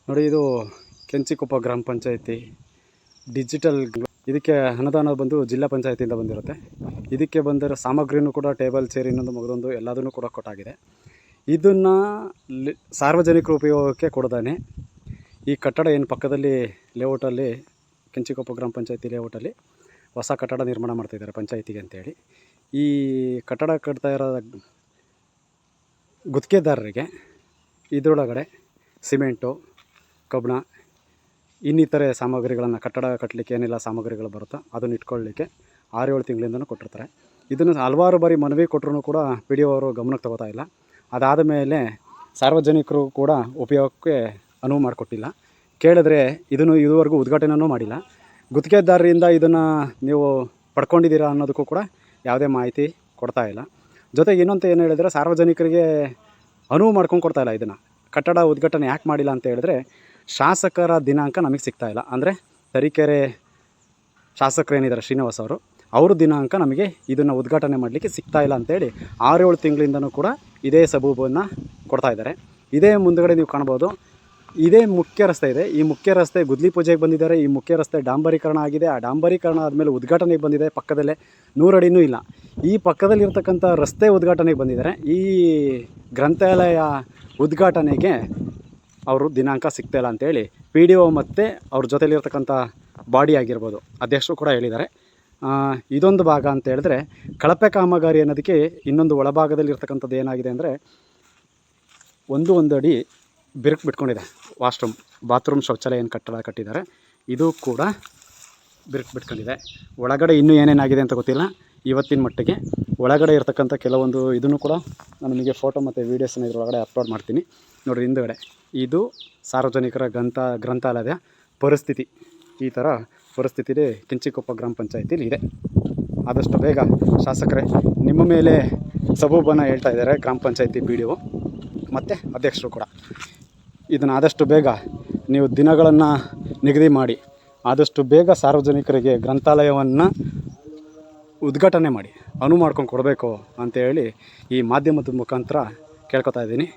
ನೋಡಿ, ಇದು ಕೆಂಚಿಕೊಪ್ಪ ಗ್ರಾಮ ಪಂಚಾಯತಿ ಡಿಜಿಟಲ್. ಇದಕ್ಕೆ ಅನುದಾನ ಬಂದು ಜಿಲ್ಲಾ ಪಂಚಾಯತಿಯಿಂದ ಬಂದಿರುತ್ತೆ. ಇದಕ್ಕೆ ಬಂದಿರೋ ಸಾಮಗ್ರಿನೂ ಕೂಡ ಟೇಬಲ್, ಚೇರ್, ಇನ್ನೊಂದು ಮಗದೊಂದು ಎಲ್ಲದನ್ನು ಕೂಡ ಕೊಟ್ಟಾಗಿದೆ. ಇದನ್ನು ಸಾರ್ವಜನಿಕರ ಉಪಯೋಗಕ್ಕೆ ಕೊಡ್ದಾನೆ ಈ ಕಟ್ಟಡ ಏನು ಪಕ್ಕದಲ್ಲಿ ಲೇಔಟಲ್ಲಿ, ಕೆಂಚಿಕೊಪ್ಪ ಗ್ರಾಮ ಪಂಚಾಯತಿ ಲೇಔಟಲ್ಲಿ ಹೊಸ ಕಟ್ಟಡ ನಿರ್ಮಾಣ ಮಾಡ್ತಾಯಿದ್ದಾರೆ ಪಂಚಾಯತಿಗೆ ಅಂತೇಳಿ. ಈ ಕಟ್ಟಡ ಕಟ್ತಾ ಇರೋ ಗುತ್ತಿಗೆದಾರರಿಗೆ ಇದರೊಳಗಡೆ ಸಿಮೆಂಟು, ಕಬ್ಬಣ, ಇನ್ನಿತರೆ ಸಾಮಗ್ರಿಗಳನ್ನು, ಕಟ್ಟಡ ಕಟ್ಟಲಿಕ್ಕೆ ಏನೆಲ್ಲ ಸಾಮಗ್ರಿಗಳು ಬರುತ್ತೋ ಅದನ್ನು ಇಟ್ಕೊಳ್ಳಿಕ್ಕೆ 6-7 ತಿಂಗಳಿಂದನೂ ಕೊಟ್ಟಿರ್ತಾರೆ. ಇದನ್ನು ಹಲವಾರು ಬಾರಿ ಮನವಿ ಕೊಟ್ಟರು ಕೂಡ ಪಿ ಡಿ ಒ ಅವರು ಗಮನಕ್ಕೆ ತಗೋತಾ ಇಲ್ಲ. ಅದಾದ ಮೇಲೆ ಸಾರ್ವಜನಿಕರು ಕೂಡ ಉಪಯೋಗಕ್ಕೆ ಅನುವು ಮಾಡಿಕೊಟ್ಟಿಲ್ಲ. ಕೇಳಿದ್ರೆ ಇದನ್ನು ಇದುವರೆಗೂ ಉದ್ಘಾಟನೆಯೂ ಮಾಡಿಲ್ಲ. ಗುತ್ತಿಗೆದಾರರಿಂದ ಇದನ್ನು ನೀವು ಪಡ್ಕೊಂಡಿದ್ದೀರಾ ಅನ್ನೋದಕ್ಕೂ ಕೂಡ ಯಾವುದೇ ಮಾಹಿತಿ ಕೊಡ್ತಾ ಇಲ್ಲ. ಜೊತೆಗೆ ಇನ್ನೊಂದು ಏನು ಹೇಳಿದರೆ, ಸಾರ್ವಜನಿಕರಿಗೆ ಅನುವು ಮಾಡ್ಕೊಂಡು ಕೊಡ್ತಾ ಇಲ್ಲ. ಇದನ್ನು ಕಟ್ಟಡ ಉದ್ಘಾಟನೆ ಯಾಕೆ ಮಾಡಿಲ್ಲ ಅಂತ ಹೇಳಿದ್ರೆ, ಶಾಸಕರ ದಿನಾಂಕ ನಮಗೆ ಸಿಗ್ತಾಯಿಲ್ಲ. ಅಂದರೆ ತರೀಕೆರೆ ಶಾಸಕರೇನಿದ್ದಾರೆ ಶ್ರೀನಿವಾಸ್ ಅವರು, ಅವ್ರ ದಿನಾಂಕ ನಮಗೆ ಇದನ್ನು ಉದ್ಘಾಟನೆ ಮಾಡಲಿಕ್ಕೆ ಸಿಗ್ತಾಯಿಲ್ಲ ಅಂತೇಳಿ 6-7 ತಿಂಗಳಿಂದನೂ ಕೂಡ ಇದೇ ಸಬೂಬನ್ನು ಕೊಡ್ತಾಯಿದ್ದಾರೆ. ಇದೇ ಮುಂದುಗಡೆ ನೀವು ಕಾಣ್ಬೋದು, ಇದೇ ಮುಖ್ಯ ರಸ್ತೆ ಇದೆ. ಈ ಮುಖ್ಯ ರಸ್ತೆ ಗುದ್ಲಿ ಪೂಜೆಗೆ ಬಂದಿದ್ದಾರೆ. ಈ ಮುಖ್ಯ ರಸ್ತೆ ಡಾಂಬರೀಕರಣ ಆಗಿದೆ. ಆ ಡಾಂಬರೀಕರಣ ಆದಮೇಲೆ ಉದ್ಘಾಟನೆಗೆ ಬಂದಿದೆ. ಪಕ್ಕದಲ್ಲೇ 100 ಅಡಿನೂ ಇಲ್ಲ. ಈ ಪಕ್ಕದಲ್ಲಿರ್ತಕ್ಕಂಥ ರಸ್ತೆ ಉದ್ಘಾಟನೆಗೆ ಬಂದಿದ್ದಾರೆ. ಈ ಗ್ರಂಥಾಲಯ ಉದ್ಘಾಟನೆಗೆ ಅವರು ದಿನಾಂಕ ಸಿಗ್ತಾಯಿಲ್ಲ ಅಂತೇಳಿ ಪಿ ಡಿ ಒ ಮತ್ತು ಅವ್ರ ಜೊತೆಲಿರ್ತಕ್ಕಂಥ ಬಾಡಿ ಆಗಿರ್ಬೋದು, ಅಧ್ಯಕ್ಷರು ಕೂಡ ಹೇಳಿದ್ದಾರೆ. ಇದೊಂದು ಭಾಗ ಅಂತ ಹೇಳಿದ್ರೆ, ಕಳಪೆ ಕಾಮಗಾರಿ ಅನ್ನೋದಕ್ಕೆ ಇನ್ನೊಂದು ಒಳಭಾಗದಲ್ಲಿರ್ತಕ್ಕಂಥದ್ದು ಏನಾಗಿದೆ ಅಂದರೆ, ಒಂದು ಅಡಿ ಬಿರುಕು ಬಿಟ್ಕೊಂಡಿದೆ. ವಾಶ್ರೂಮ್, ಬಾತ್ರೂಮ್, ಶೌಚಾಲಯ ಏನು ಕಟ್ಟಡ ಕಟ್ಟಿದ್ದಾರೆ, ಇದು ಕೂಡ ಬಿರುಕು ಬಿಟ್ಕೊಂಡಿದೆ. ಒಳಗಡೆ ಇನ್ನೂ ಏನೇನಾಗಿದೆ ಅಂತ ಗೊತ್ತಿಲ್ಲ ಇವತ್ತಿನ ಮಟ್ಟಿಗೆ. ಒಳಗಡೆ ಇರ್ತಕ್ಕಂಥ ಕೆಲವೊಂದು ಇದನ್ನು ಕೂಡ ನಾನು ನಿಮಗೆ ಫೋಟೋ ಮತ್ತು ವೀಡಿಯೋಸನ್ನ ಇದರೊಳಗಡೆ ಅಪ್ಲೋಡ್ ಮಾಡ್ತೀನಿ ನೋಡಿ. ಹಿಂದುಗಡೆ ಇದು ಸಾರ್ವಜನಿಕರ ಗ್ರಂಥಾಲಯದ ಪರಿಸ್ಥಿತಿ. ಈ ಥರ ಪರಿಸ್ಥಿತಿ ಕೆಂಚಿಕೊಪ್ಪ ಗ್ರಾಮ ಪಂಚಾಯತಿಲಿ ಇದೆ. ಆದಷ್ಟು ಬೇಗ ಶಾಸಕರೇ, ನಿಮ್ಮ ಮೇಲೆ ಸಬೂಬನ್ನು ಹೇಳ್ತಾ ಇದ್ದಾರೆ ಗ್ರಾಮ ಪಂಚಾಯತಿ ಪಿ ಡಿ ಒ ಮತ್ತು ಅಧ್ಯಕ್ಷರು ಕೂಡ. ಇದನ್ನು ಆದಷ್ಟು ಬೇಗ ನೀವು ದಿನಗಳನ್ನು ನಿಗದಿ ಮಾಡಿ ಆದಷ್ಟು ಬೇಗ ಸಾರ್ವಜನಿಕರಿಗೆ ಗ್ರಂಥಾಲಯವನ್ನು ಉದ್ಘಾಟನೆ ಮಾಡಿ ಅನುವು ಮಾಡ್ಕೊಂಡು ಕೊಡಬೇಕು ಅಂತೇಳಿ ಈ ಮಾಧ್ಯಮದ ಮುಖಾಂತರ ಕೇಳ್ಕೊತಾ ಇದ್ದೀನಿ.